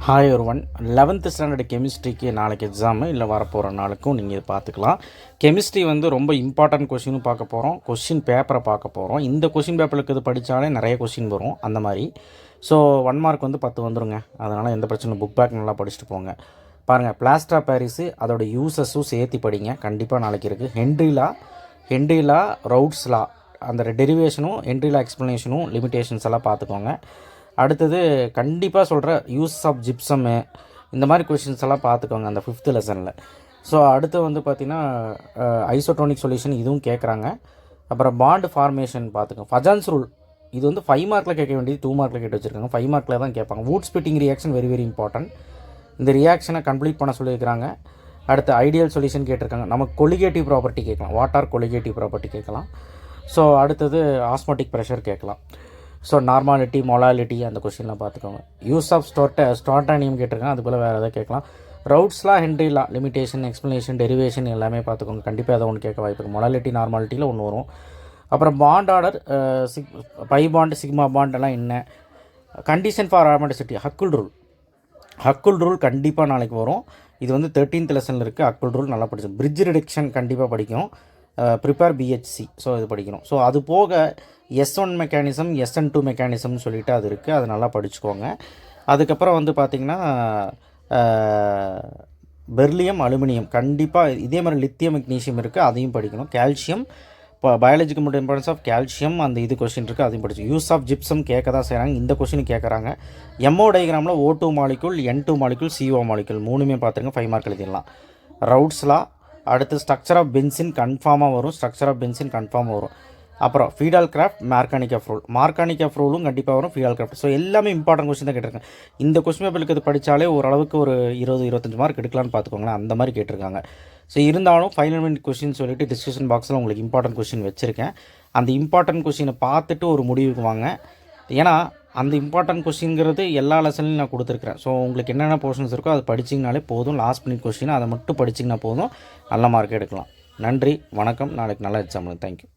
Hi ஒருவன் 11th standard கெமிஸ்ட்ரிக்கு நாளைக்கு exam இல்லை வரப்போகிற நாளுக்கும் நீங்கள் இது பார்த்துக்கலாம். கெமிஸ்ட்ரி வந்து ரொம்ப இம்பார்ட்டன்ட் கொஷினும் பார்க்க போகிறோம், கொஷின் பேப்பரை பார்க்க போகிறோம். இந்த கொஷின் பேப்பருக்கு இது படித்தாலே நிறைய கொஷின் வரும் அந்த மாதிரி. ஸோ 1 மார்க் வந்து 10 வந்துடுங்க. அதனால் எந்த பிரச்சனையும் புக் பேக் நல்லா படிச்சுட்டு போங்க. பாருங்கள், பிளாஸ்டர் ஆஃப் பாரிஸு அதோட யூசஸும் சேர்த்து படிங்க. கண்டிப்பாக நாளைக்கு இருக்குது. ஹென்ரி லா ரவுட்ஸ் லா அந்த டெரிவேஷனும் ஹென்ரி லா எக்ஸ்ப்ளனேஷனும் லிமிட்டேஷன்ஸ் எல்லாம் பார்த்துக்கோங்க. அடுத்தது கண்டிப்பாக சொல்கிற யூஸ் ஆஃப் ஜிப்சம்மு இந்த மாதிரி கொஷின்ஸ் எல்லாம் பார்த்துக்கோங்க அந்த 5th லெசனில். ஸோ அடுத்து வந்து பார்த்திங்கன்னா ஐசோடோனிக் சொல்யூஷன் இதுவும் கேட்குறாங்க. அப்புறம் பாண்ட் ஃபார்மேஷன் பார்த்துக்கோங்க. ஃபஜான்ஸ் ரூல் இது வந்து 5 மார்க்கில் கேட்க வேண்டியது 2 மார்க்கில் கேட்டு வச்சுருக்காங்க. 5 மார்க்கில் தான் கேட்பாங்க. வூட் Fittig reaction very very important. இந்த ரியாக்ஷனை கம்ப்ளீட் பண்ண சொல்லியிருக்கிறாங்க. அடுத்து ஐடியல் சொல்யூஷன் கேட்டிருக்காங்க. நமக்கு கொலிகேட்டிவ் ப்ராப்பர்ட்டி கேட்கலாம். வாட் ஆர் கொலிகேட்டிவ் ப்ராப்பர்ட்டி கேட்கலாம். ஸோ அடுத்தது ஆஸ்மோட்டிக் ப்ரெஷர் கேட்கலாம். ஸோ நார்மாலிட்டி மொலாலிட்டி அந்த கொஸ்டின்லாம் பார்த்துக்கோங்க. யூஸ் ஆஃப் ஸ்டார்டானியம் கேட்டிருக்காங்க. அது போல் வேறு எதாவது கேட்கலாம். ரவுட்ஸ்லா ஹென்ரி லா லிமிட்டேஷன் எக்ஸ்ப்ளனேஷன் டெரிவேஷன் எல்லாமே பார்த்துக்கோங்க. கண்டிப்பாக எதாவது ஒன்று கேட்க வாய்ப்பு இருக்குது. மொலாலிட்டி நார்மாலிட்டியில் ஒன்று வரும். அப்புறம் bond order by bond sigma bond எல்லாம் என்ன, கண்டிஷன் ஃபார் ஆர்மெண்டிசிட்டி ஹக்குல் ரூல் கண்டிப்பாக நாளைக்கு வரும். இது வந்து 13th லெசனில் இருக்குது. ஹக்குல் ரூல் நல்லா படிச்சோம். பிரிட்ஜ் ரிடக்ஷன் கண்டிப்பாக படிக்கணும். ப்ரிப்பேர் பிஹெச்சி ஸோ இது படிக்கணும். ஸோ அது போக S1 மெக்கானிசம் SN2 மெக்கானிசம்னு சொல்லிட்டு அது இருக்குது. அது நல்லா படிச்சுக்கோங்க. அதுக்கப்புறம் வந்து பார்த்திங்கன்னா பெர்லியம் அலுமினியம் கண்டிப்பாக இதே மாதிரி லித்தியம் மெக்னீஷியம் இருக்குது. அதையும் படிக்கணும். கால்சியம் இப்போ பயாலஜிக்கு மட்டும் இம்பார்ட்டன்ஸ் ஆஃப் கால்சியம் அந்த இது கொஸ்டின் இருக்குது. அதையும் படிச்சு. யூஸ் ஆஃப் ஜிப்சம் கேட்க தான் செய்கிறாங்க. இந்த கொஸ்டின் கேட்குறாங்க. எம்ஓ டயக்ராமில் O2 molecule N2 molecule CO molecule மூணுமே பார்த்துருங்க. 5 மார்க் எழுதிடலாம். ரவுட்ஸ்லா அடுத்து ஸ்ட்ரக்சர் ஆஃப் பென்சின் கன்ஃபார்மாக வரும். அப்புறம் ஃபீடால் கிராஃப்ட் மார்கானிக் ஆஃப் ரூலும் கண்டிப்பாக வரும். ஃபீடால் கிராஃப்ட் ஸோ எல்லாமே இம்பார்ட்டன்ட் கொஸ்டின் தான் கேட்டிருக்காங்க. இந்த கொஸ்டின் பேப்பருக்கு இது படித்தாலே ஓரளவுக்கு ஒரு 20-25 மார்க் எடுக்கலான்னு பார்த்துக்கோங்களேன். அந்த மாதிரி கேட்டிருக்காங்க. ஸோ இருந்தாலும் ஃபைனல் மினிட் கொஸ்டின் சொல்லிட்டு டிஸ்கஷன் பாக்ஸில் உங்களுக்கு இம்பார்ட்டன்ட் கொஸ்டின் வச்சுருக்கேன். அந்த இம்பார்ட்டன்ட் கொஸ்டினை பார்த்துட்டு ஒரு முடிவுக்கு வாங்க. ஏன்னா அந்த இம்பார்ட்டன்ட் கொஸ்டின்ங்கிறது எல்லா லெசன்லையும் நான் கொடுத்துருக்குறேன். ஸோ உங்களுக்கு என்னென்ன போர்ஷன்ஸ் இருக்கோ அதை படிச்சிங்கனாலே போதும். லாஸ்ட் மினிட் கொஸ்டின் அதை மட்டும் படிச்சிங்கன்னா போதும். நல்ல மார்க் எடுக்கலாம். நன்றி, வணக்கம். நாளைக்கு நல்ல எக்ஸாம். தேங்க்யூ.